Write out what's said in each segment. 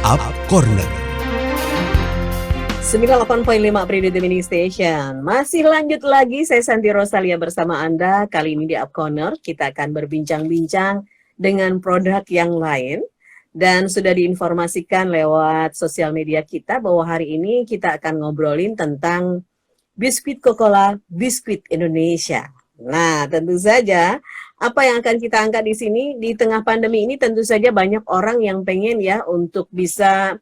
Up Corner 98.5 Periode Mini Station. Masih lanjut lagi, saya Santi Rosalia bersama Anda. Kali ini di Up Corner, kita akan berbincang-bincang dengan produk yang lain. Dan sudah diinformasikan lewat sosial media kita bahwa hari ini kita akan ngobrolin tentang biskuit Coca-Cola, biskuit Indonesia. Nah, tentu saja apa yang akan kita angkat di sini di tengah pandemi ini, tentu saja banyak orang yang pengen ya untuk bisa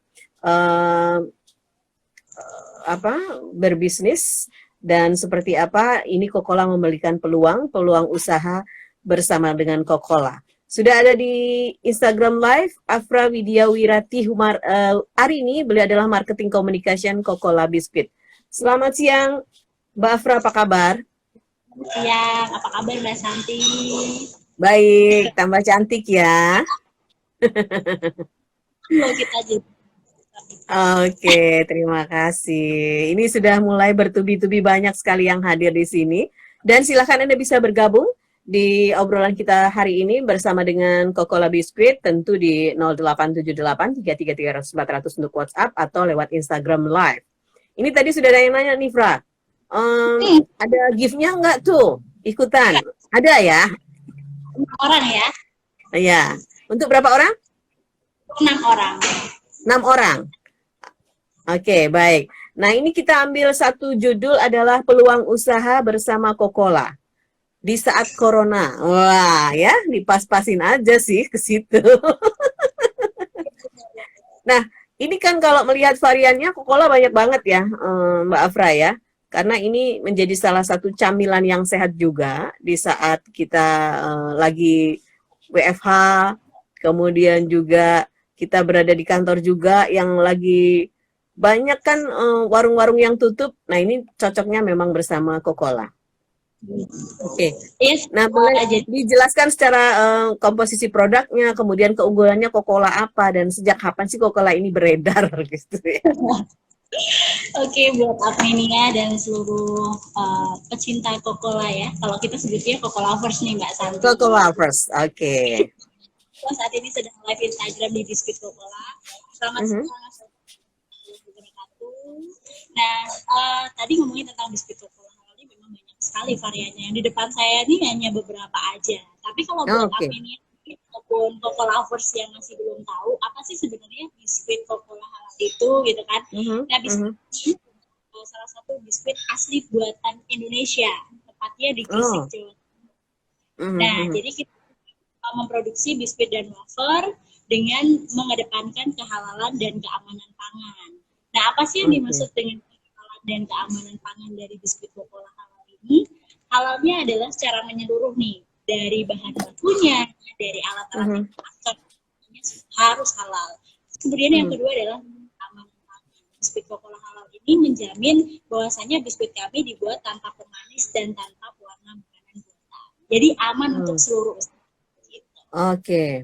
berbisnis, dan seperti apa ini Coca-Cola memberikan peluang usaha bersama dengan Coca-Cola. Sudah ada di Instagram Live Afra Widya Wirati hari ini beliau adalah Marketing Communication Coca-Cola Biskuit. Selamat siang Mbak Afra, apa kabar? Siang, apa kabar Mbak Santi? Baik, tambah cantik ya. Kita juga. Oke, terima kasih. Ini sudah mulai bertubi-tubi banyak sekali yang hadir di sini. Dan silakan Anda bisa bergabung di obrolan kita hari ini bersama dengan Coca-Cola Biskuit, tentu di 0878 333 400 untuk WhatsApp atau lewat Instagram Live. Ini tadi sudah ada yang nanya nih, Fra. Ada gift-nya nggak tuh? Ikutan? Ada ya? 6 orang ya? Iya. Untuk berapa orang? 6 orang. 6 orang. Oke, baik. Nah, ini kita ambil satu judul adalah peluang usaha bersama Coca-Cola di saat Corona. Wah, ya, dipas-pasin aja sih ke situ. Nah, ini kan kalau melihat variannya Coca-Cola banyak banget ya, Mbak Afra ya. Karena ini menjadi salah satu camilan yang sehat juga di saat kita lagi WFH, kemudian juga kita berada di kantor juga yang lagi banyak kan warung-warung yang tutup. Nah, ini cocoknya memang bersama Coca-Cola. Oke. Yes, Nah, boleh dijelaskan secara komposisi produknya, kemudian keunggulannya Coca-Cola apa, dan sejak kapan sih Coca-Cola ini beredar gitu ya. Oke, buat Apmenia dan seluruh pecinta Coca-Cola ya. Kalau kita sebutnya Coca-Cola lovers nih Mbak Santi. Coca-Cola lovers, oke. Saat ini sedang live Instagram di Biskuit Coca-Cola. Selamat siang. Nah, tadi ngomongin tentang biskuit Coca-Cola halal ini memang banyak sekali variannya. Yang di depan saya ini hanya beberapa aja. Tapi kalau buat Apmenia ataupun Coca-Cola lovers yang masih belum tahu, apa sih sebenarnya biskuit Coca-Cola halal itu gitu kan? Nah, biskuit ini salah satu biskuit asli buatan Indonesia, tepatnya di Gresik, Jawa Timur. Nah, jadi kita memproduksi biskuit dan wafer dengan mengedepankan kehalalan dan keamanan pangan. Nah, apa sih yang dimaksud dengan kehalalan dan keamanan pangan dari biskuit Coca-Cola halal ini? Halalnya adalah secara menyeluruh nih, dari bahan bakunya, dari alat-alat yang dipakai, harus halal. Kemudian yang kedua adalah keamanan pangan. Biskuit Coca-Cola halal ini menjamin bahwasanya biskuit kami dibuat tanpa pemanis dan tanpa pewarna makanan buatan. Jadi aman untuk seluruh usaha. Oke.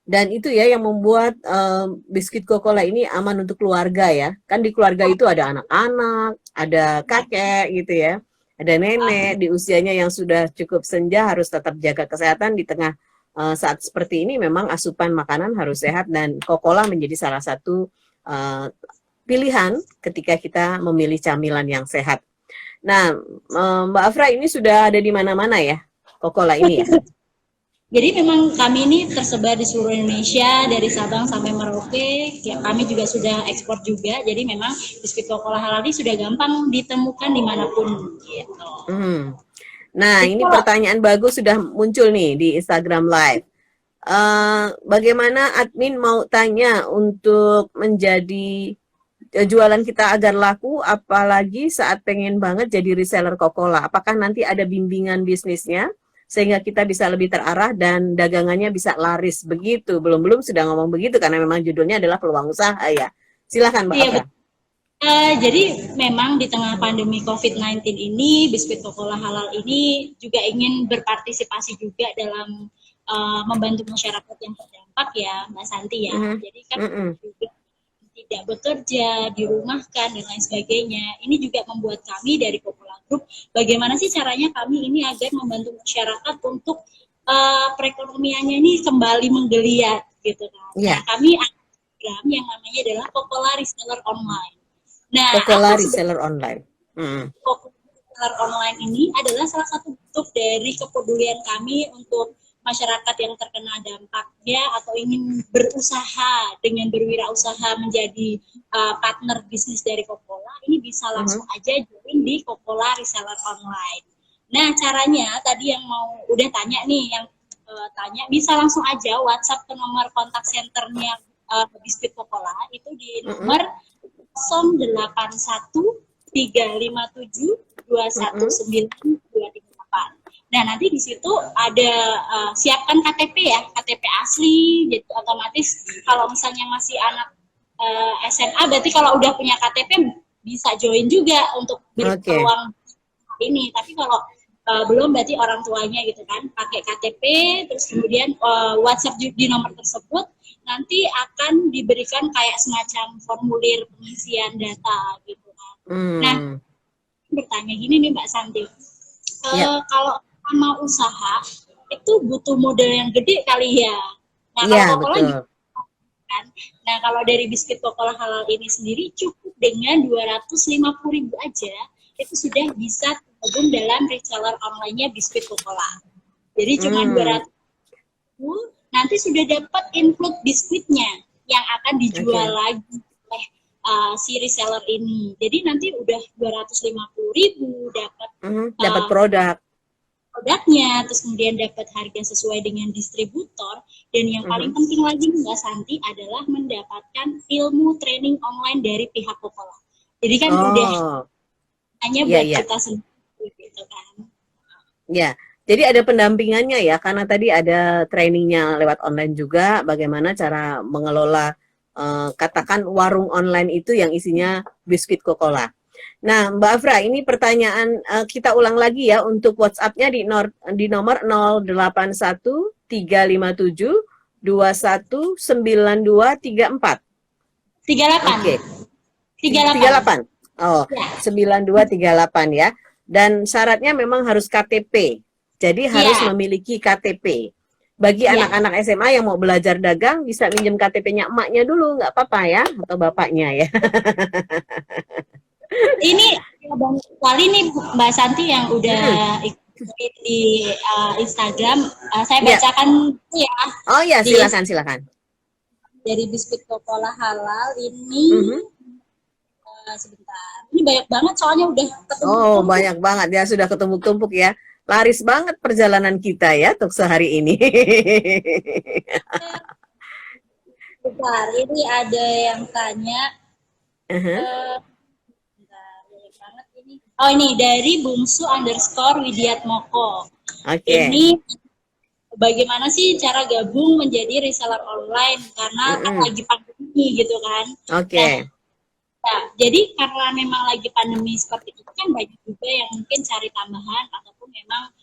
Dan itu ya yang membuat biskuit Coca-Cola ini aman untuk keluarga ya. Kan di keluarga itu ada anak-anak, ada kakek gitu ya. Ada nenek di usianya yang sudah cukup senja, harus tetap jaga kesehatan di tengah saat seperti ini. Memang asupan makanan harus sehat, dan Coca-Cola menjadi salah satu pilihan ketika kita memilih camilan yang sehat. Nah, Mbak Afra, ini sudah ada di mana-mana ya Coca-Cola ini ya? Jadi memang kami ini tersebar di seluruh Indonesia, dari Sabang sampai Merauke. Ya, kami juga sudah ekspor juga. Jadi memang biskuit Coca-Cola halal ini sudah gampang ditemukan dimanapun. Gitu. Nah, ini pertanyaan bagus sudah muncul nih di Instagram Live. Bagaimana admin mau tanya untuk menjadi jualan kita agar laku, apalagi saat pengen banget jadi reseller Coca-Cola? Apakah nanti ada bimbingan bisnisnya sehingga kita bisa lebih terarah dan dagangannya bisa laris begitu? Belum sudah ngomong begitu karena memang judulnya adalah peluang usaha ya. Silakan Mbak Afra. Jadi memang di tengah pandemi COVID-19 ini, biskuit Coca-Cola halal ini juga ingin berpartisipasi juga dalam membantu masyarakat yang terdampak ya Mbak Santi ya. Jadi kan juga tidak bekerja, dirumahkan dan lain sebagainya. Ini juga membuat kami dari Coca-Cola Group, bagaimana sih caranya kami ini agar membantu masyarakat untuk perekonomiannya ini kembali menggeliat gitu kan. Nah, kami program yang namanya adalah Coca-Cola Reseller Online. Nah, Coca-Cola apa Reseller Online. Coca-Cola Reseller Online ini adalah salah satu bentuk dari kepedulian kami untuk masyarakat yang terkena dampaknya atau ingin berusaha dengan berwirausaha menjadi partner bisnis dari Coca-Cola, ini bisa langsung aja join di Coca-Cola Reseller Online. Nah, caranya tadi yang mau udah tanya nih, yang tanya bisa langsung aja WhatsApp ke nomor kontak centernya Biskuit Coca-Cola itu di nomor 081 357 219 238. Nah, nanti di situ ada siapkan KTP ya, KTP asli, jadi otomatis kalau misalnya masih anak SMA, berarti kalau udah punya KTP bisa join juga untuk berpeluang ini. Tapi kalau belum, berarti orang tuanya gitu kan, pakai KTP, terus kemudian WhatsApp di nomor tersebut, nanti akan diberikan kayak semacam formulir pengisian data gitu kan. Nah, bertanya gini nih Mbak Santi, kalau mau usaha itu butuh modal yang gede kali ya. Nah, kalau Coca-Cola kan. Nah, kalau dari biskuit Coca-Cola halal ini sendiri cukup dengan 250.000 aja itu sudah bisa tergabung dalam reseller online-nya biskuit Coca-Cola. Jadi cuma 200.000 nanti sudah dapat include biskuitnya yang akan dijual lagi oleh si reseller ini. Jadi nanti udah 250.000 dapat produknya, terus kemudian dapat harga sesuai dengan distributor, dan yang paling penting lagi Mbak Santi adalah mendapatkan ilmu training online dari pihak Coca-Cola. Jadi kan udah hanya buat kita sendiri gitu kan. Ya, jadi ada pendampingannya ya, karena tadi ada trainingnya lewat online juga, bagaimana cara mengelola katakan warung online itu yang isinya biskuit Coca-Cola. Nah, Mbak Afra, ini pertanyaan kita ulang lagi ya untuk WhatsApp-nya di nomor 081 357 219234. 38. Oke. 38. Oh, ya. 9238 ya. Dan syaratnya memang harus KTP. Jadi harus memiliki KTP. Bagi anak-anak SMA yang mau belajar dagang, bisa minjem KTP-nya emaknya dulu, nggak apa-apa ya, atau bapaknya ya. Ini banyak sekali nih Mbak Santi yang udah ikut di Instagram. Saya bacakan ya. Oh ya, silakan. Dari biskuit Coca-Cola halal ini sebentar. Ini banyak banget soalnya udah ketumpuk-tumpuk. Oh, banyak banget ya, sudah ketumpuk-tumpuk ya. Laris banget perjalanan kita ya untuk sehari ini. Bentar, ini ada yang tanya. Oh, ini dari bungsu_widiatmoko. Ini bagaimana sih cara gabung menjadi reseller online karena kan lagi pandemi gitu kan. Nah, jadi karena memang lagi pandemi seperti itu kan banyak juga yang mungkin cari tambahan ataupun memang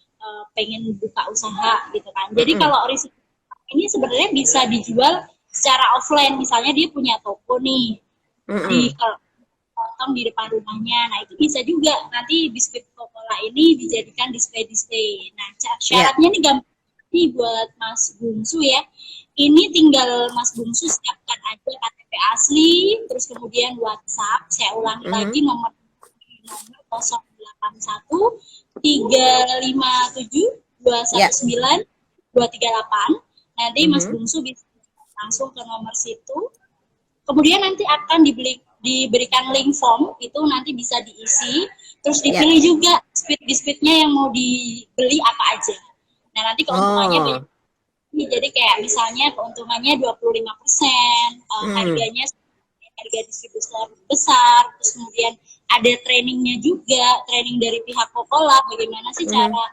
pengen buka usaha gitu kan. Jadi kalau reseller ini sebenarnya bisa dijual secara offline, misalnya dia punya toko nih di depan rumahnya. Nah, itu bisa juga nanti biskuit Coca-Cola ini dijadikan display. Nah, syaratnya nih gampang nih buat Mas Bungsu ya. Ini tinggal Mas Bungsu siapkan aja KTP asli, terus kemudian WhatsApp. Saya ulangi lagi nomor 081 357 219 238. Nanti Mas Bungsu bisa langsung ke nomor situ. Kemudian nanti akan diberikan link form, itu nanti bisa diisi, terus dipilih juga biskuitnya yang mau dibeli apa aja. Nah, nanti keuntungannya banyak. Jadi kayak misalnya keuntungannya 25%, harganya harga distributor besar, terus kemudian ada trainingnya juga, training dari pihak Coca-Cola, bagaimana sih cara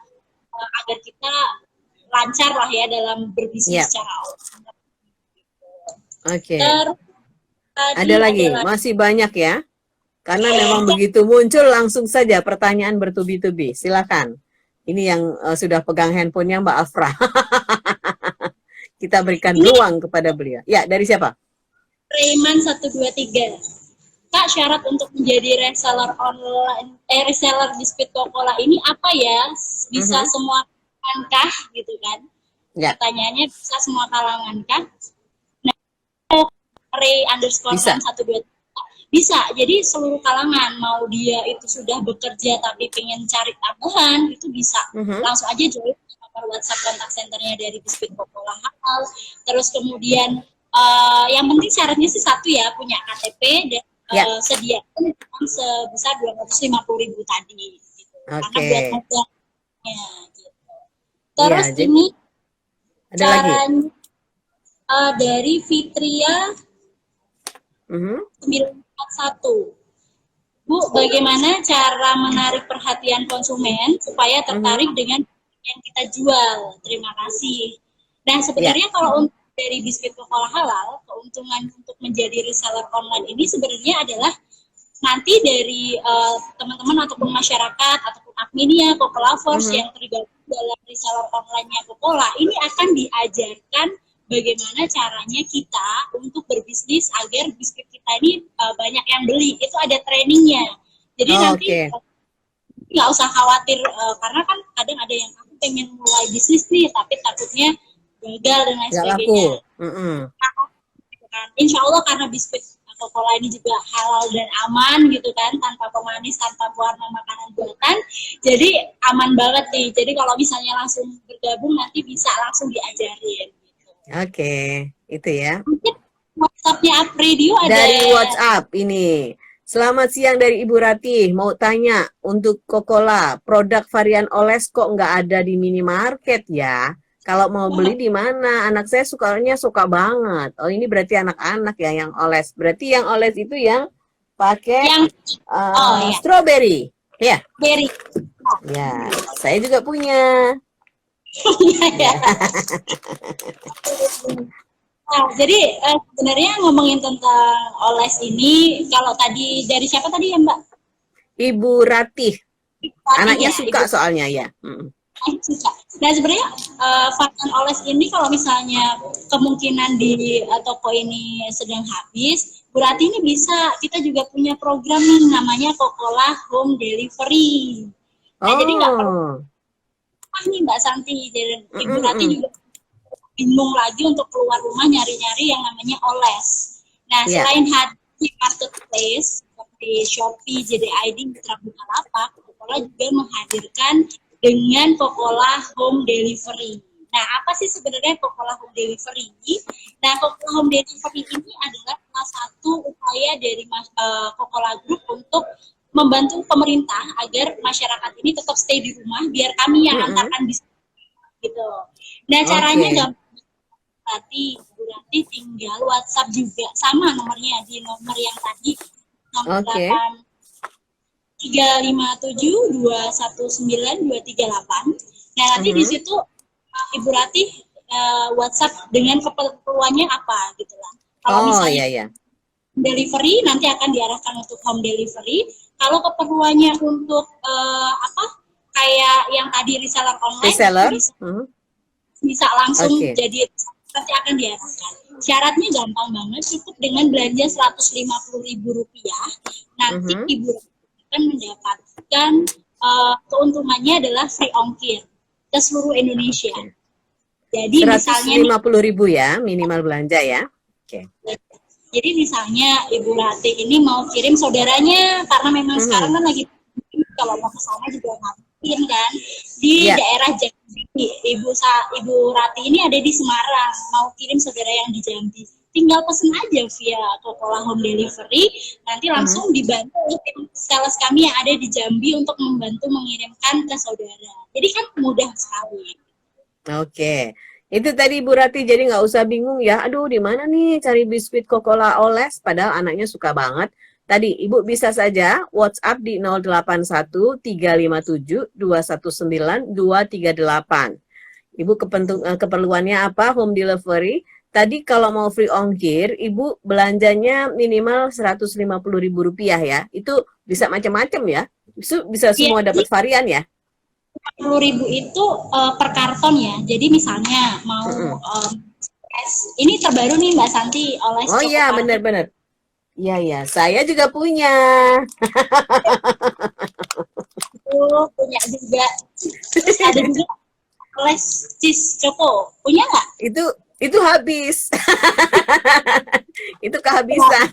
agar kita lancar lah ya dalam berbisnis secara online. Ada lagi, masih banyak ya. Karena memang begitu muncul langsung saja pertanyaan bertubi-tubi. Silakan. Ini yang sudah pegang handphonenya Mbak Afra. Kita berikan ruang kepada beliau. Ya, dari siapa? Rayman 123. Kak, syarat untuk menjadi reseller online, reseller biskuit Coca-Cola ini apa ya? Bisa semua kalangan kah gitu kan? Pertanyaannya bisa semua kalangan kah? Nah, ray_fan 123 bisa. Jadi seluruh kalangan, mau dia itu sudah bekerja tapi pengen cari tambahan, itu bisa langsung aja join nomor WhatsApp kontak centernya dari Biskuit Coca-Cola Halal. Terus kemudian yang penting syaratnya sih satu ya, punya KTP dan sediakan sebesar 250.000 tadi gitu. Karena buat modalnya gitu. Terus ya, ini ada lagi dari Fitria 941. Bu, bagaimana cara menarik perhatian konsumen supaya tertarik dengan yang kita jual? Terima kasih. Nah, sebenarnya kalau untuk dari Biskuit Coca-Cola Halal, keuntungan untuk menjadi reseller online ini sebenarnya adalah nanti dari teman-teman ataupun masyarakat ataupun adminnya Coca-Cola Lovers yang tergabung dalam reseller online-nya Coca-Cola, ini akan diajarkan bagaimana caranya kita untuk berbisnis agar biskuit kita ini banyak yang beli. Itu ada trainingnya. Jadi nanti nggak usah khawatir karena kan kadang ada yang aku pengen mulai bisnis nih tapi takutnya gagal dan lain sebagainya. Insya Allah karena biskuit Coca-Cola ini juga halal dan aman gitu kan, tanpa pemanis, tanpa pewarna makanan buatan, jadi aman banget nih. Jadi kalau misalnya langsung bergabung nanti bisa langsung diajarin. Itu ya. WhatsApp-nya Apredio ada. Dari WhatsApp ini. Selamat siang dari Ibu Ratih. Mau tanya untuk Coca-Cola, produk varian oles kok nggak ada di minimarket ya? Kalau mau beli di mana? Anak saya suka banget. Oh, ini berarti anak-anak ya yang oles. Berarti yang oles itu yang pakai strawberry. Ya. Berry. Ya, saya juga punya. Nah, jadi sebenarnya ngomongin tentang oles ini, kalau tadi dari siapa tadi ya Mbak? Ibu Ratih. Anaknya suka soalnya ya. Nah sebenarnya varian oles ini kalau misalnya kemungkinan di toko ini sedang habis, berarti ini bisa, kita juga punya program nih namanya Coca-Cola Home Delivery. Nah jadi nggak perlu nih Mbak Santi, jadi Ibu Ratih juga bingung lagi untuk keluar rumah nyari-nyari yang namanya oles. Nah selain di marketplace seperti Shopee, JDID, Mitra Bukalapak, Coca-Cola juga menghadirkan dengan Coca-Cola Home Delivery. Nah, apa sih sebenarnya Coca-Cola Home Delivery? Nah, Coca-Cola Home Delivery ini adalah salah satu upaya dari Coca-Cola Group untuk membantu pemerintah agar masyarakat ini tetap stay di rumah, biar kami yang antarkan bisnis gitu. Nah, caranya gampang. Berarti tinggal WhatsApp juga sama nomornya di nomor yang tadi 08 357219238. Nah nanti di situ Ibu Ratih WhatsApp dengan keperluannya apa gitu lah. Kalau misalnya delivery nanti akan diarahkan untuk home delivery. Kalau keperluannya untuk kayak yang tadi reseller online bisa langsung jadi nanti akan diarahkan. Syaratnya gampang banget, cukup dengan belanja Rp150.000. Nanti Ibu akan mendapatkan keuntungannya adalah free ongkir ke seluruh Indonesia. Jadi misalnya 150.000 ya minimal belanja ya. Jadi misalnya Ibu Ratih ini mau kirim saudaranya karena memang sekarang kan lagi kalau mau ke sana juga ngapain kan di daerah Jambi. Ibu Ratih ini ada di Semarang, mau kirim saudara yang di Jambi. Tinggal pesen aja via Coca-Cola Home Delivery, nanti langsung dibantu tim sales kami yang ada di Jambi untuk membantu mengirimkan ke saudara. Jadi kan mudah sekali. Itu tadi Ibu Ratih, jadi nggak usah bingung ya. Aduh, di mana nih cari biskuit Coca-Cola oles? Padahal anaknya suka banget. Tadi Ibu bisa saja WhatsApp di 081 357 219 238. Ibu keperluannya apa? Home delivery. Tadi kalau mau free ongkir, Ibu belanjanya minimal Rp150.000 ya. Itu bisa macam-macam ya. Itu bisa semua dapat varian ya. Rp50.000 itu per karton ya. Jadi misalnya mau ini terbaru nih Mbak Santi oles. Oh iya, benar-benar. Iya, saya juga punya. Punya juga. Terus ada juga oles cheese choco. Punya nggak? Itu habis. Itu kehabisan.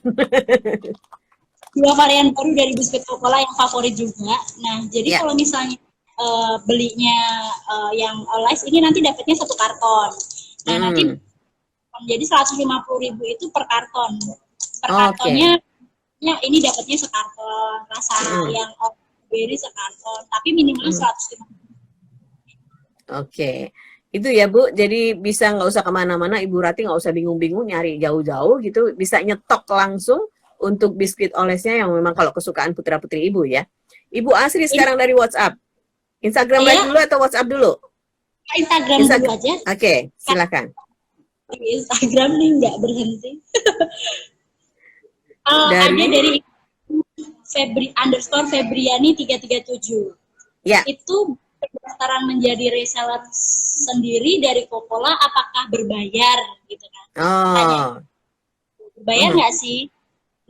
Dua varian baru dari biskuit Coca-Cola yang favorit juga. Nah, jadi kalau misalnya belinya yang Alive ini nanti dapatnya 1 karton. Nah, nanti jadi 150.000 itu per karton. Per kartonnya ini dapatnya sekarton, rasa yang berry sekarton, tapi minimal 150. Oke. Itu ya Bu, jadi bisa nggak usah kemana-mana, Ibu Rati nggak usah bingung-bingung nyari jauh-jauh gitu, bisa nyetok langsung untuk biskuit olesnya yang memang kalau kesukaan putra-putri Ibu ya. Ibu Asri sekarang dari WhatsApp. Instagram live dulu atau WhatsApp dulu? Instagram dulu aja. Oke, silakan. Instagram nih nggak berhenti. Ada dari _Febriani 337. Ya. Itu pendaftaran menjadi reseller sendiri dari Coca-Cola apakah berbayar gitu kan? Tanya. Berbayar nggak sih?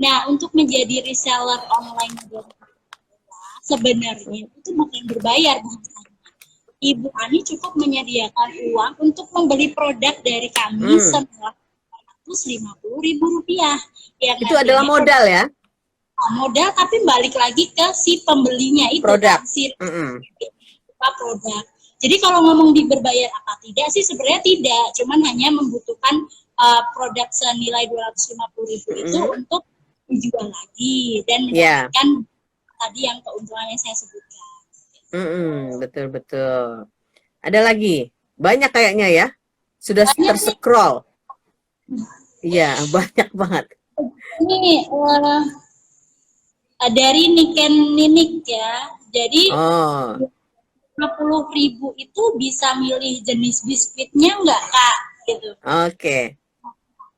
Nah, untuk menjadi reseller online dari Coca-Cola sebenarnya itu bukan berbayar bahasanya. Ibu Ani cukup menyediakan uang untuk membeli produk dari kami senilai Rp150.000. Itu adalah modal ya? Modal, tapi balik lagi ke si pembelinya itu. Produk. Produk. Jadi kalau ngomong di berbayar apa tidak sih sebenarnya tidak, cuman hanya membutuhkan produk senilai 250.000 itu untuk dijual lagi dan mendapatkan tadi yang keuntungan yang saya sebutkan. Betul. Ada lagi? Banyak kayaknya ya? Sudah terscroll. Iya, banyak banget. Ini dari Ninik ya. Jadi 50.000 itu bisa milih jenis biskuitnya nggak Kak? Gitu. Oke.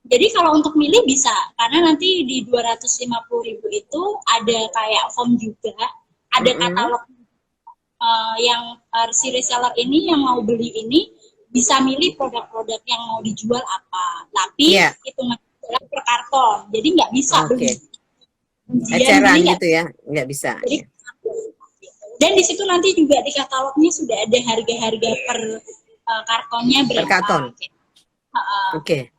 Jadi kalau untuk milih bisa, karena nanti di 250.000 itu ada kayak form juga, ada katalog yang si reseller ini yang mau beli ini bisa milih produk-produk yang mau dijual apa. Tapi hitungan per karton, jadi nggak bisa beli. Eceran gitu ya, nggak bisa. Jadi, dan di situ nanti juga di katalognya sudah ada harga-harga per kartonnya berapa. Per karton. Oke.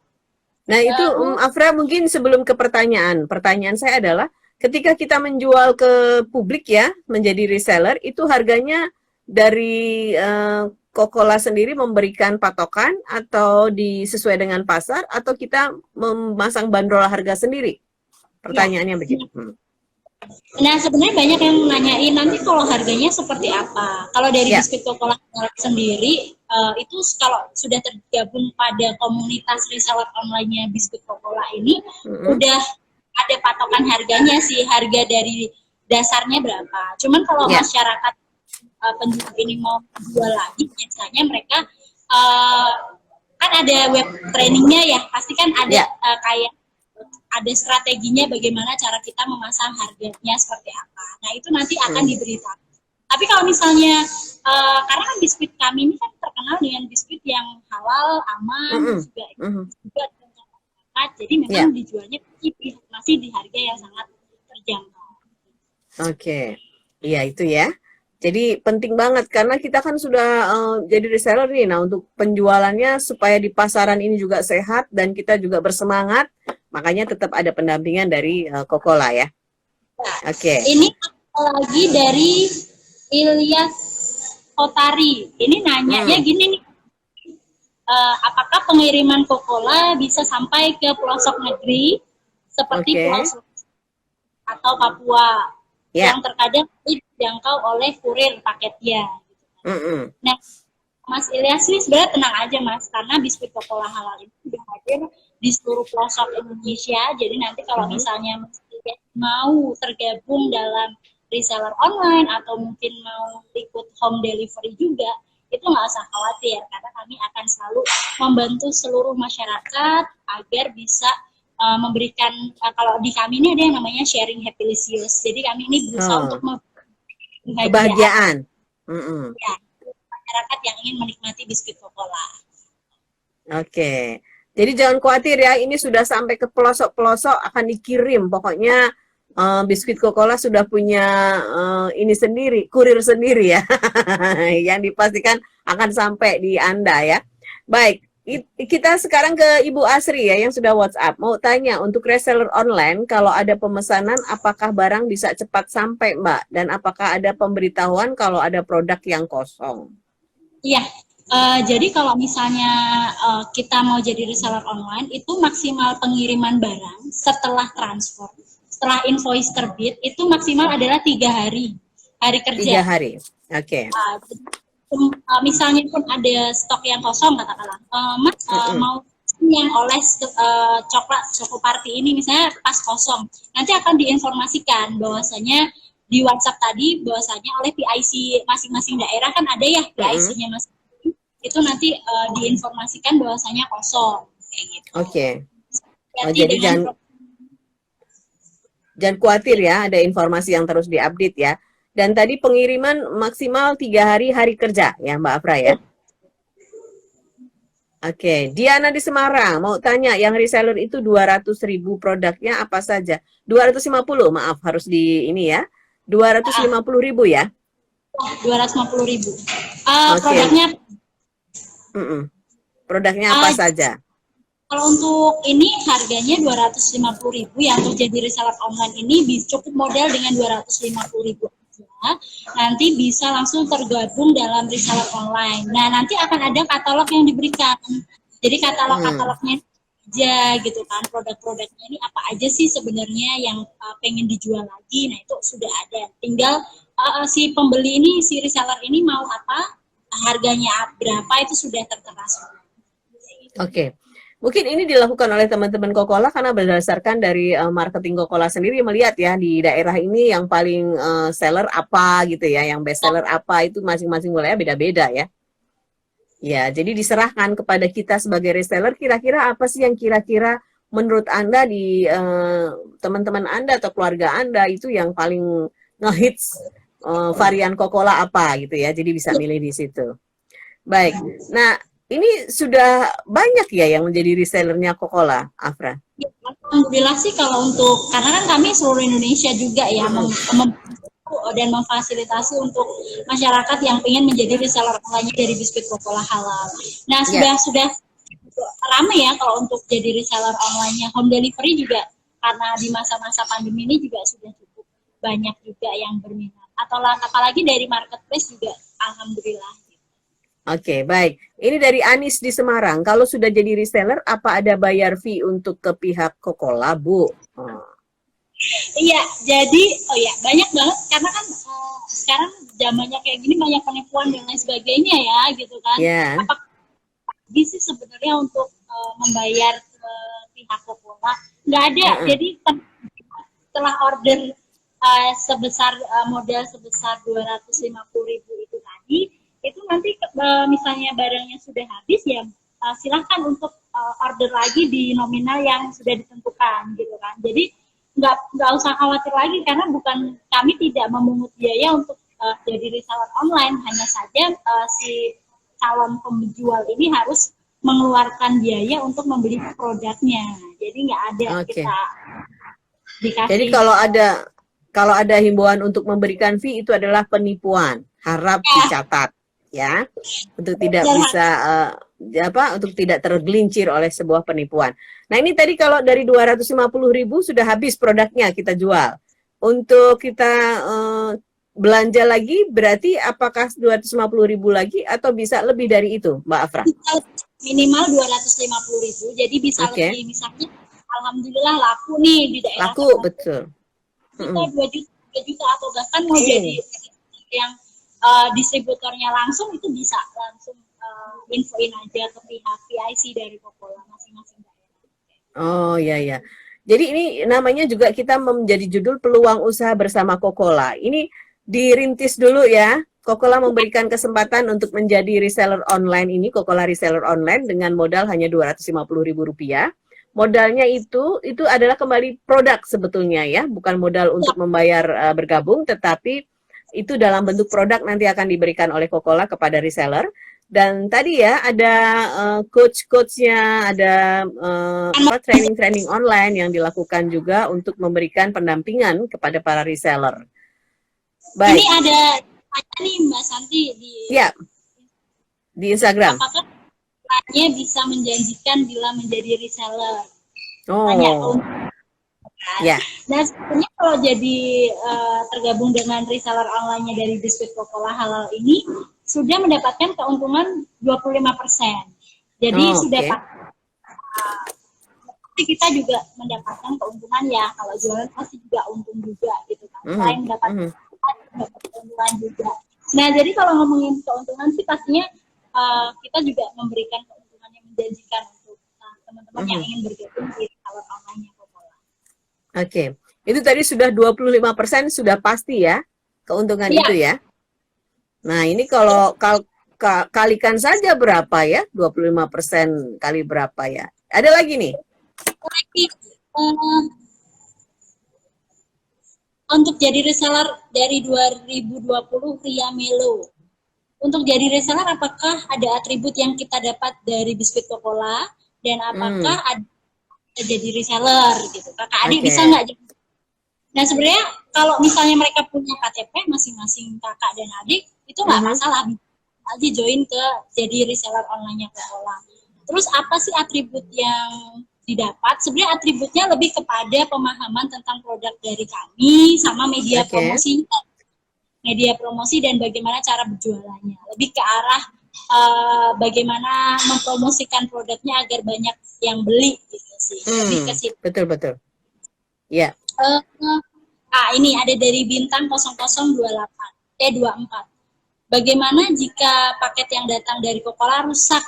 Nah itu Afra mungkin sebelum ke pertanyaan saya adalah ketika kita menjual ke publik ya, menjadi reseller, itu harganya dari Coca-Cola sendiri memberikan patokan atau sesuai dengan pasar, atau kita memasang bandrol harga sendiri? Pertanyaannya begitu. Nah, sebenarnya banyak yang nanyain nanti kalau harganya seperti apa. Kalau dari biskuit Coca-Cola sendiri, itu kalau sudah tergabung pada komunitas reseller online-nya biskuit Coca-Cola ini, udah ada patokan harganya sih, harga dari dasarnya berapa. Cuman kalau masyarakat penjual ini mau jual lagi, biasanya mereka kan ada web trainingnya ya, pasti kan ada kayak ada strateginya bagaimana cara kita memasang harganya seperti apa. Nah itu nanti akan diberitahu. Tapi kalau misalnya karena kan biskuit kami ini kan terkenal dengan biskuit yang halal, aman, juga jadi memang dijualnya masih di harga yang sangat terjangkau. Oke, iya itu ya. Jadi penting banget karena kita kan sudah jadi reseller nih. Nah untuk penjualannya supaya di pasaran ini juga sehat dan kita juga bersemangat, makanya tetap ada pendampingan dari Coca-Cola ya. Oke. Ini lagi dari Ilyas Kotari. Ini nanyanya gini nih. Apakah pengiriman Coca-Cola bisa sampai ke pelosok negeri seperti Pulau Sulawesi atau Papua yang terkadang dijangkau oleh kurir paketnya? Nah, Mas Ilyas ini sebenarnya tenang aja Mas, karena biskuit Coca-Cola halal itu sudah hadir di seluruh pelosok Indonesia. Jadi nanti kalau misalnya mau tergabung dalam reseller online atau mungkin mau ikut home delivery juga, itu nggak usah khawatir karena kami akan selalu membantu seluruh masyarakat agar bisa memberikan, kalau di kami ini ada yang namanya sharing happylicious. Jadi kami ini berusaha untuk kebahagiaan. Ya, masyarakat yang ingin menikmati biskuit Coca-Cola. Oke. Jadi jangan khawatir ya, ini sudah sampai ke pelosok-pelosok akan dikirim. Pokoknya biskuit Coca-Cola sudah punya ini sendiri, kurir sendiri ya. Yang dipastikan akan sampai di Anda ya. Baik, Kita sekarang ke Ibu Asri ya yang sudah WhatsApp. Mau tanya untuk reseller online kalau ada pemesanan apakah barang bisa cepat sampai Mbak? Dan apakah ada pemberitahuan kalau ada produk yang kosong? Iya, jadi kalau misalnya kita mau jadi reseller online, itu maksimal pengiriman barang setelah transfer, setelah invoice terbit, itu maksimal adalah 3 hari, hari 3 kerja. hari, oke. Misalnya pun ada stok yang kosong, katakanlah, Mas mau yang oles coklat Chocoparty ini misalnya pas kosong, nanti akan diinformasikan bahwasanya di WhatsApp tadi bahwasanya oleh PIC masing-masing daerah kan ada ya PIC-nya masing-masing, itu nanti diinformasikan bahwasanya kosong kayak gitu. Oke. Jadi jangan khawatir ya, ada informasi yang terus diupdate ya. Dan tadi pengiriman maksimal 3 hari kerja ya Mbak Afra ya. Oke, Diana di Semarang mau tanya yang reseller itu 200.000 produknya apa saja? 250, maaf harus di ini ya. 250.000 ya? 250.000. Produknya produknya apa saja? Kalau untuk ini harganya 250.000 yang untuk jadi reseller online ini cukup modal dengan 250.000 aja. Nanti bisa langsung tergabung dalam reseller online. Nah, nanti akan ada katalog yang diberikan. Jadi katalognya aja gitu kan, produk-produknya ini apa aja sih sebenarnya yang pengen dijual lagi. Nah, itu sudah ada. Tinggal si pembeli ini, si reseller ini mau apa, harganya berapa itu sudah tertera semua. Oke. Mungkin ini dilakukan oleh teman-teman Kokola karena berdasarkan dari marketing Kokola sendiri melihat ya di daerah ini yang paling seller apa gitu ya, yang best seller apa itu masing-masing wilayah beda-beda ya. Ya, jadi diserahkan kepada kita sebagai reseller kira-kira apa sih yang kira-kira menurut Anda di teman-teman Anda atau keluarga Anda itu yang paling ngehits varian Kokola apa gitu ya. Jadi bisa milih di situ. Baik. Nah, ini sudah banyak ya yang menjadi resellernya Kokola, Afra? Ya, alhamdulillah sih kalau untuk, karena kan kami seluruh Indonesia juga ya, dan memfasilitasi untuk masyarakat yang ingin menjadi reseller online dari biskuit Kokola halal. Nah, sudah ramai ya kalau untuk jadi reseller online-nya. Home delivery juga, karena di masa-masa pandemi ini juga sudah cukup banyak juga yang berminat. Atau apalagi dari marketplace juga, alhamdulillah. Oke, baik. Ini dari Anis di Semarang. Kalau sudah jadi reseller, apa ada bayar fee untuk ke pihak Kokola, Bu? Iya, jadi banyak banget karena kan sekarang zamannya kayak gini banyak penipuan dan lain sebagainya ya, gitu kan. Yeah. Apakah sih sebenarnya untuk membayar ke pihak Kokola? Nggak ada. Jadi setelah order sebesar modal sebesar 250.000 itu tadi, itu nanti misalnya barangnya sudah habis ya silahkan untuk order lagi di nominal yang sudah ditentukan gitu kan. Jadi nggak usah khawatir lagi karena kami tidak memungut biaya untuk jadi reseller online, hanya saja si calon penjual ini harus mengeluarkan biaya untuk membeli produknya. Jadi nggak ada kita dikasih. Jadi kalau ada himbauan untuk memberikan fee itu adalah penipuan, harap dicatat. Ya, untuk tidak bisa untuk tidak tergelincir oleh sebuah penipuan. Nah, ini tadi kalau dari 250.000 sudah habis produknya kita jual. Untuk kita belanja lagi berarti apakah 250.000 lagi atau bisa lebih dari itu, Mbak Afra? Minimal 250.000. Jadi bisa lebih, misalnya alhamdulillah laku nih di daerah. Laku, betul. Kita 2 juta atau bahkan mau jadi yang distributornya langsung itu bisa langsung infoin aja ke pihak PIC dari Kokola masing-masing daerah. Oh ya. Jadi ini namanya juga kita menjadi judul peluang usaha bersama Kokola. Ini dirintis dulu ya. Kokola memberikan kesempatan untuk menjadi reseller online ini, Kokola reseller online dengan modal hanya Rp250.000. Modalnya itu adalah kembali produk sebetulnya ya, bukan modal untuk membayar bergabung, tetapi itu dalam bentuk produk nanti akan diberikan oleh Kokola kepada reseller. Dan tadi ya ada coach-coachnya, ada training-training online yang dilakukan juga untuk memberikan pendampingan kepada para reseller. Baik. Ini ada nih Mbak Santi di Instagram. Apakah hanya bisa menjanjikan bila menjadi reseller. Banyak Oh, kan. ya. Nah, sebenarnya kalau jadi tergabung dengan reseller online-nya dari biskuit Coca-Cola halal ini sudah mendapatkan keuntungan 25%. Jadi Oh, sudah oke. pasti kita juga mendapatkan keuntungan ya. Kalau jualan pasti juga untung juga gitu kan. Selain Mhm, dapat mhm, keuntungan juga. Nah, jadi kalau ngomongin keuntungan sih pastinya kita juga memberikan keuntungan yang menjanjikan untuk teman-teman yang mhm. ingin bergabung di reseller online-nya Coca-Cola. Oke. Itu tadi sudah 25% sudah pasti ya keuntungan Iya, itu ya. Nah, ini kalau kalikan saja berapa ya? 25% kali berapa ya? Ada lagi nih. lagi untuk jadi reseller dari 2020 Ria Melo. Untuk jadi reseller, apakah ada atribut yang kita dapat dari biskuit Coca-Cola dan apakah Hmm, ada jadi reseller gitu? Kakak adik oke. bisa nggak? Nah sebenarnya kalau misalnya mereka punya KTP masing-masing kakak dan adik itu nggak Mhm, masalah aja join ke jadi reseller online-nya Coca-Cola. Terus apa sih atribut yang didapat? Sebenarnya atributnya lebih kepada pemahaman tentang produk dari kami sama oke. media promosi dan bagaimana cara berjualannya. Lebih ke arah bagaimana mempromosikan produknya agar banyak yang beli gitu sih. Lebih ke situ. Betul betul. Ya. Uh, ini ada dari bintang 0028 24. Bagaimana jika paket yang datang dari Coca-Cola rusak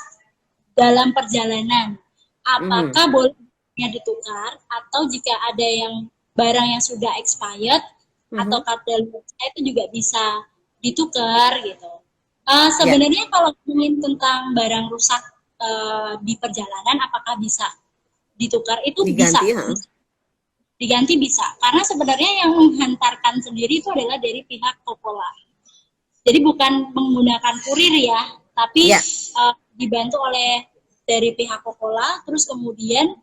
dalam perjalanan? Mhm, Apakah bolehnya ditukar atau jika ada yang barang yang sudah expired atau mhm. kadaluarsa itu juga bisa ditukar gitu. Ya, Sebenarnya kalau ngomongin tentang barang rusak di perjalanan, apakah bisa ditukar? Itu bisa, diganti, heeh. diganti bisa. Karena sebenarnya yang menghantarkan sendiri itu adalah dari pihak Coca-Cola. Jadi bukan menggunakan kurir ya, tapi Ya, dibantu oleh dari pihak Coca-Cola, terus kemudian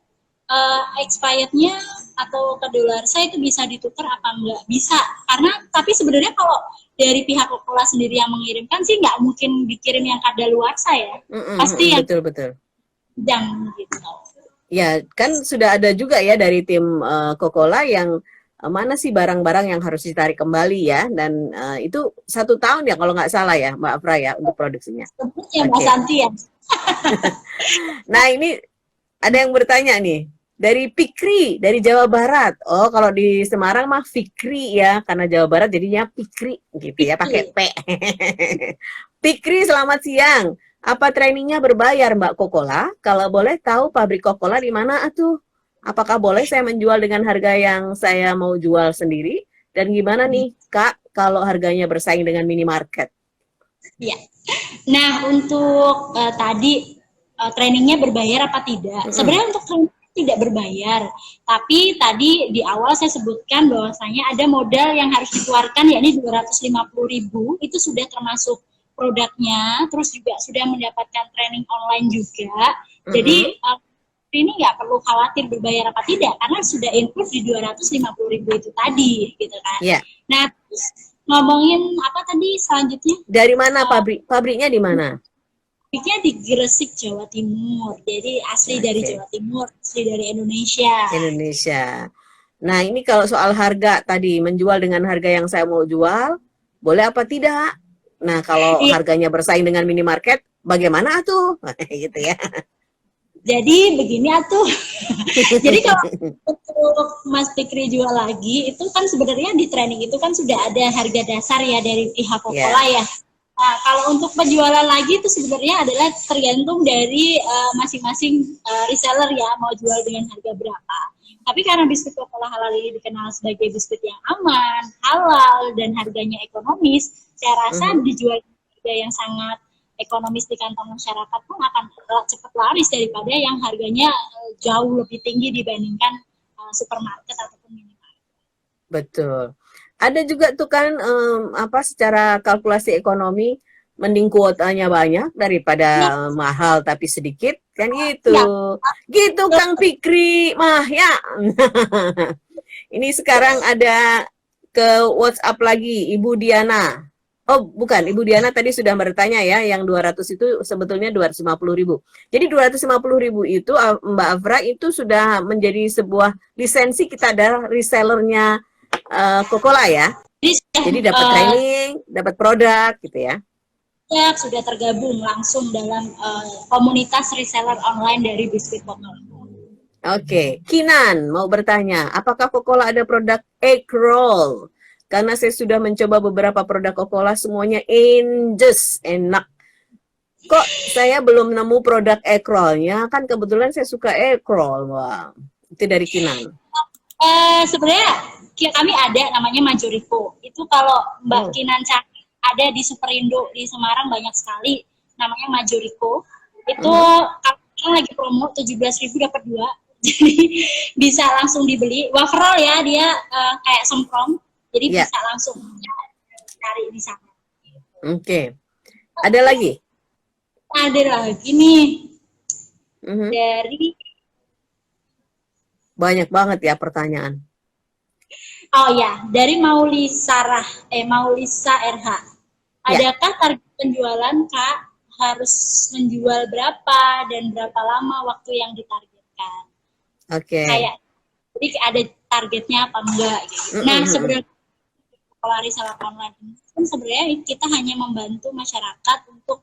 expirednya atau kedaluarsa itu bisa ditukar apa enggak bisa karena tapi sebenarnya kalau dari pihak Coca-Cola sendiri yang mengirimkan sih nggak mungkin dikirim yang kadaluarsa ya mhm, mhm, pasti yang betul betul. sedang gitu. Ya, kan sudah ada juga ya dari tim Coca-Cola yang mana sih barang-barang yang harus ditarik kembali ya, dan itu 1 tahun ya kalau nggak salah ya, Mbak Afra ya untuk produksinya. Sebut ya Mbak Oke. Santi ya. Nah ini ada yang bertanya nih dari Pikri dari Jawa Barat. Oh kalau di Semarang mah Fikri ya, karena Jawa Barat jadinya Pikri gitu ya pakai P. Pikri selamat siang. Apa trainingnya berbayar Mbak Kokola? Kalau boleh tahu pabrik Kokola di mana atuh? Apakah boleh saya menjual dengan harga yang saya mau jual sendiri? Dan gimana nih Kak kalau harganya bersaing dengan minimarket? Ya. Nah, untuk tadi trainingnya berbayar apa tidak? Mm -mm. Sebenarnya untuk training tidak berbayar, tapi tadi di awal saya sebutkan bahwasanya ada modal yang harus dikeluarkan yakni 250.000 itu sudah termasuk produknya, terus juga sudah mendapatkan training online juga. Mm -mm. Jadi ini nggak perlu khawatir berbayar apa tidak karena sudah include di 250.000 itu tadi, gitu kan. Ya, Nah, terus ngomongin apa tadi selanjutnya? dari mana Uh, pabriknya di mana? Pabriknya di Gresik, Jawa Timur. Jadi asli dari Oke, Jawa Timur, asli dari Indonesia. Indonesia. Nah, ini kalau soal harga tadi, menjual dengan harga yang saya mau jual, boleh apa tidak? Nah, kalau Iya, harganya bersaing dengan minimarket, bagaimana tuh? Gitu ya. jadi begini atuh. Jadi kalau untuk Mas Fikri jual lagi, itu kan sebenarnya di training itu kan sudah ada harga dasar ya dari pihak Coca-Cola Ya. ya. Nah, kalau untuk penjualan lagi itu sebenarnya adalah tergantung dari masing-masing reseller ya mau jual dengan harga berapa. Tapi karena biskuit Coca-Cola halal ini dikenal sebagai biskuit yang aman, halal, dan harganya ekonomis, saya rasa Mhm. dijual harga yang sangat ekonomis di kantong masyarakat pun akan cepat laris daripada yang harganya jauh lebih tinggi dibandingkan supermarket ataupun minimarket. Betul. Ada juga tuh kan apa secara kalkulasi ekonomi mending kuotanya banyak daripada Ya, mahal tapi sedikit kan gitu. ya, Gitu Kang Pikri mah ya. Ini sekarang ada ke WhatsApp lagi Ibu Diana. Oh, bukan. Ibu Diana tadi sudah bertanya ya, yang 200 itu sebetulnya 250.000. Jadi 250.000 itu Mbak Afra itu sudah menjadi sebuah lisensi, kita ada resellernya Coca-Cola ya. Jadi Jadi dapat training, dapat produk gitu ya. sudah tergabung langsung dalam komunitas reseller online dari biskuit Coca-Cola. Oke, Kinan mau bertanya, apakah Coca-Cola ada produk egg roll? Karena saya sudah mencoba beberapa produk Coca-Cola, semuanya just enak. Kok saya belum nemu produk egg roll-nya? Kan kebetulan saya suka egg roll. Wah, itu dari Kinan. Sebenarnya kami ada namanya Majoriko. Itu kalau Mbak Kinan cari ada di Superindo di Semarang banyak sekali namanya Majoriko. Itu kalau lagi promo 17.000 dapat 2. Jadi bisa langsung dibeli. Waferal ya dia kayak semprong. Jadi bisa langsung cari di sana. Oke. Ada lagi? Ada lagi nih. Dari banyak banget ya pertanyaan. Oh ya, dari Maulisa RH. Adakah target penjualan Kak harus menjual berapa dan berapa lama waktu yang ditargetkan? Oke. Kayak jadi ada targetnya apa enggak gitu. Nah, sebenarnya kalau reseller online ini kan sebenarnya kita hanya membantu masyarakat untuk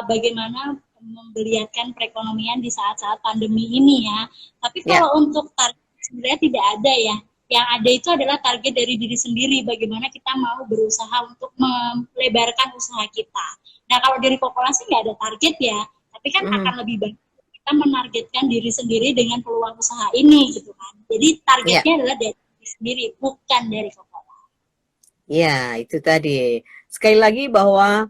bagaimana membeliatkan perekonomian di saat-saat pandemi ini ya. Tapi kalau untuk target sebenarnya tidak ada ya. Yang ada itu adalah target dari diri sendiri, bagaimana kita mau berusaha untuk melebarkan usaha kita. Nah, kalau dari populasi nggak ada target ya, tapi kan akan lebih baik kita menargetkan diri sendiri dengan peluang usaha ini gitu kan. Jadi targetnya adalah dari diri sendiri, bukan dari Coca-Cola. Ya, itu tadi. Sekali lagi bahwa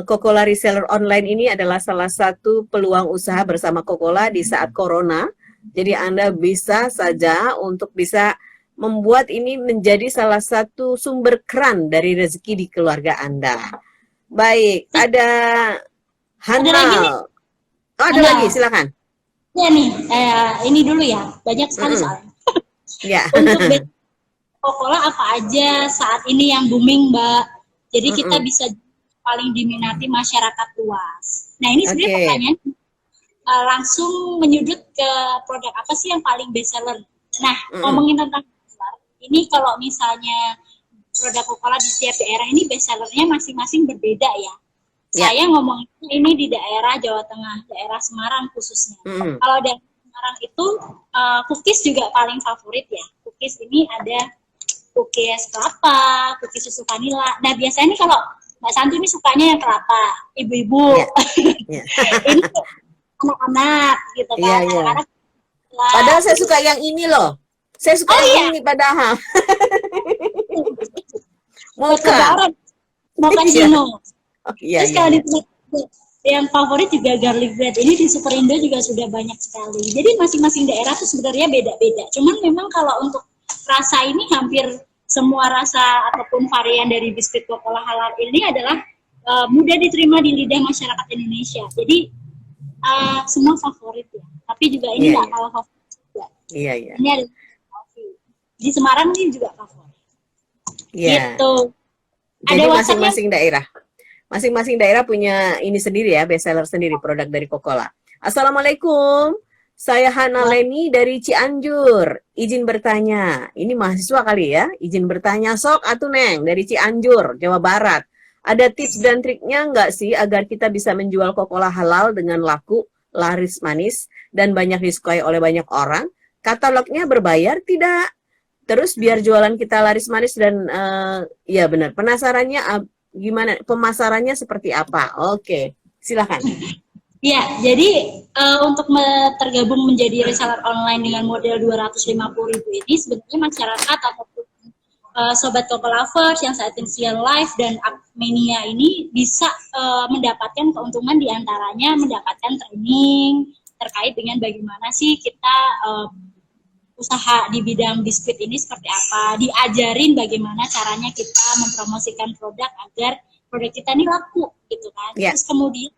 Coca-Cola Reseller Online ini adalah salah satu peluang usaha bersama Coca-Cola di saat Corona. Jadi Anda bisa saja untuk bisa membuat ini menjadi salah satu sumber keran dari rezeki di keluarga Anda. Baik, ada Hanal. Ada lagi, silakan. Ya nih, ini dulu ya, banyak sekali soalnya. Ya. Untuk Coca-Cola apa aja saat ini yang booming, Mbak? Jadi kita bisa paling diminati masyarakat luas. Nah ini sebenarnya pertanyaan langsung menyudut ke produk apa sih yang paling best seller. Nah ngomongin tentang ini kalau misalnya produk Coca-Cola di setiap daerah ini best sellernya masing-masing berbeda ya. Saya ngomong ini di daerah Jawa Tengah, daerah Semarang khususnya. Kalau dari Semarang itu cookies juga paling favorit ya. Cookies ini ada cookies kelapa, cookies susu vanila. Nah biasanya nih kalau Mbak Santi ini sukanya yang kelapa, ibu-ibu. Ini anak-anak gitu kan. Anak-anak. Padahal saya suka yang ini loh. Saya suka yang ini padahal. Mocha Cino. Terus kalau yang favorit juga garlic bread. Ini di Superindo juga sudah banyak sekali. Jadi masing-masing daerah tuh sebenarnya beda-beda. Cuman memang kalau untuk rasa ini hampir semua rasa ataupun varian dari biskuit Coca-Cola halal ini adalah mudah diterima di lidah masyarakat Indonesia. Jadi semua favorit ya. Tapi juga ini nggak kalah favorit juga. Ini ada di Semarang ini juga favorit. Gitu. Jadi masing-masing daerah punya ini sendiri ya, best seller sendiri produk dari Coca-Cola. Assalamualaikum. Saya Hana Leni dari Cianjur. Izin bertanya. Ini mahasiswa kali ya. Izin bertanya sok atuh Neng dari Cianjur, Jawa Barat. Ada tips dan triknya nggak sih agar kita bisa menjual Coca-Cola halal dengan laku, laris manis, dan banyak disukai oleh banyak orang? Katalognya berbayar tidak? Terus biar jualan kita laris manis dan ya benar. Penasarannya gimana? Pemasarannya seperti apa? Oke, silakan. Ya, jadi untuk tergabung menjadi reseller online dengan model 250.000 ini sebenarnya masyarakat ataupun sobat Coca-Cola lovers yang saat ini sedang live dan Mania ini bisa mendapatkan keuntungan diantaranya mendapatkan training terkait dengan bagaimana sih kita usaha di bidang biskuit ini seperti apa, diajarin bagaimana caranya kita mempromosikan produk agar produk kita ini laku gitu kan. Terus kemudian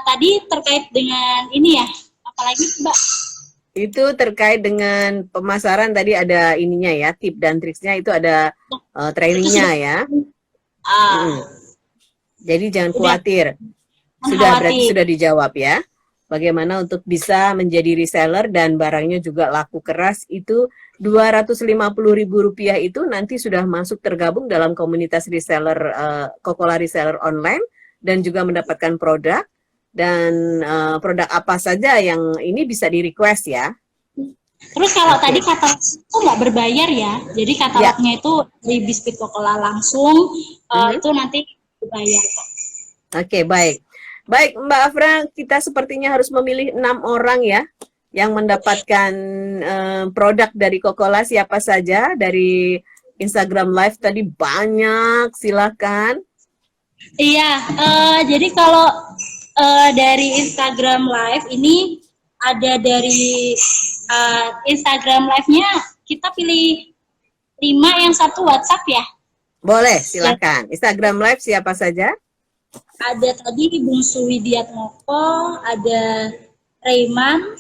tadi terkait dengan ini ya, apalagi Mbak? Itu terkait dengan pemasaran tadi ada ininya ya, tip dan triksnya itu ada trainingnya ya. Jadi jangan Udah. khawatir. Berarti sudah dijawab ya. Bagaimana untuk bisa menjadi reseller dan barangnya juga laku keras itu Rp250.000 itu nanti sudah masuk tergabung dalam komunitas reseller Coca-Cola reseller online dan juga mendapatkan produk dan produk apa saja yang ini bisa di request ya. Terus kalau tadi katalog itu nggak berbayar ya, jadi katalognya itu di biskuit Coca-Cola langsung itu nanti berbayar kok. Oke, baik. Baik, Mbak Afra, kita sepertinya harus memilih 6 orang ya yang mendapatkan produk dari Coca-Cola. Siapa saja dari Instagram Live tadi banyak, silakan. Iya, jadi kalau dari Instagram Live ini ada dari Instagram Live-nya kita pilih 5, yang 1 WhatsApp ya. Boleh, silakan. Instagram Live siapa saja? Ada tadi Bungsu Widiatmoko, ada Rayman,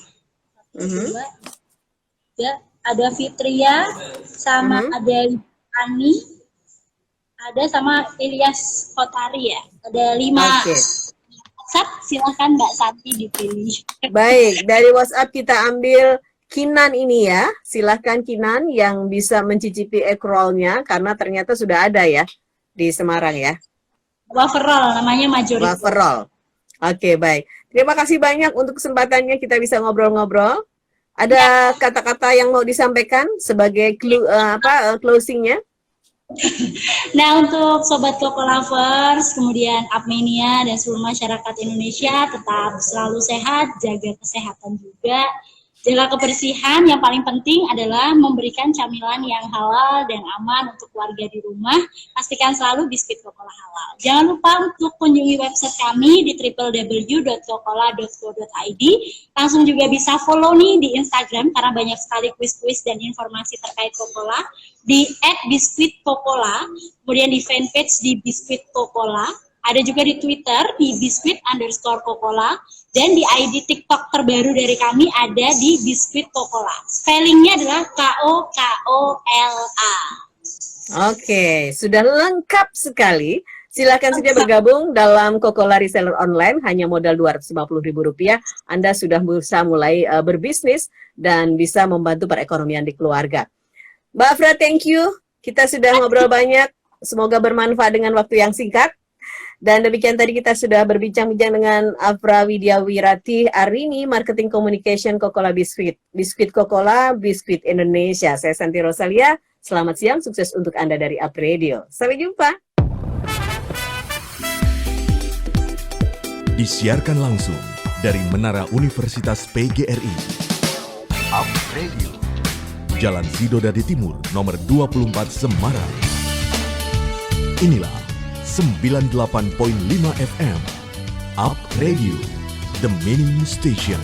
ada Fitria, sama ada Ani, ada sama Ilyas Kotari ya. Ada 5 WhatsApp, silakan Mbak Santi dipilih. Baik, dari WhatsApp kita ambil Kinan ini ya. Silakan Kinan yang bisa mencicipi egg roll-nya karena ternyata sudah ada ya di Semarang ya. Waferol, namanya Majority. Waferol. Oke, baik. Terima kasih banyak untuk kesempatannya kita bisa ngobrol-ngobrol. Ada kata-kata yang mau disampaikan sebagai closing-nya? Nah, untuk Sobat Coco Lovers, kemudian Apmenia dan seluruh masyarakat Indonesia tetap selalu sehat, jaga kesehatan juga. Jaga kebersihan, yang paling penting adalah memberikan camilan yang halal dan aman untuk warga di rumah. Pastikan selalu biskuit Coca-Cola halal. Jangan lupa untuk kunjungi website kami di www.coca-cola.co.id. Langsung juga bisa follow nih di Instagram karena banyak sekali kuis-kuis dan informasi terkait Coca-Cola di @biskuitcocola, kemudian di fanpage di Biskuit Coca-Cola. Ada juga di Twitter di biskuit_Coca-Cola dan di ID TikTok terbaru dari kami ada di Biskuit Coca-Cola. Spellingnya adalah Kokola. Oke, sudah lengkap sekali. Silakan saja bergabung dalam Coca-Cola Reseller Online, hanya modal Rp250.000. Anda sudah bisa mulai berbisnis dan bisa membantu perekonomian di keluarga. Mbak Afra, thank you. Kita sudah ngobrol banyak. Semoga bermanfaat dengan waktu yang singkat. Dan demikian tadi kita sudah berbincang-bincang dengan Afra Widiawirati Arini, Marketing Communication Coca-Cola Biskuit. Biskuit Coca-Cola, Biskuit Indonesia. Saya Santi Rosalia. Selamat siang, sukses untuk Anda dari Up Radio. Sampai jumpa. Disiarkan langsung dari Menara Universitas PGRI. Up Radio. Jalan Sidodadi Timur, nomor 24 Semarang. Inilah 98.5 FM. Up Radio, the Meaning Station.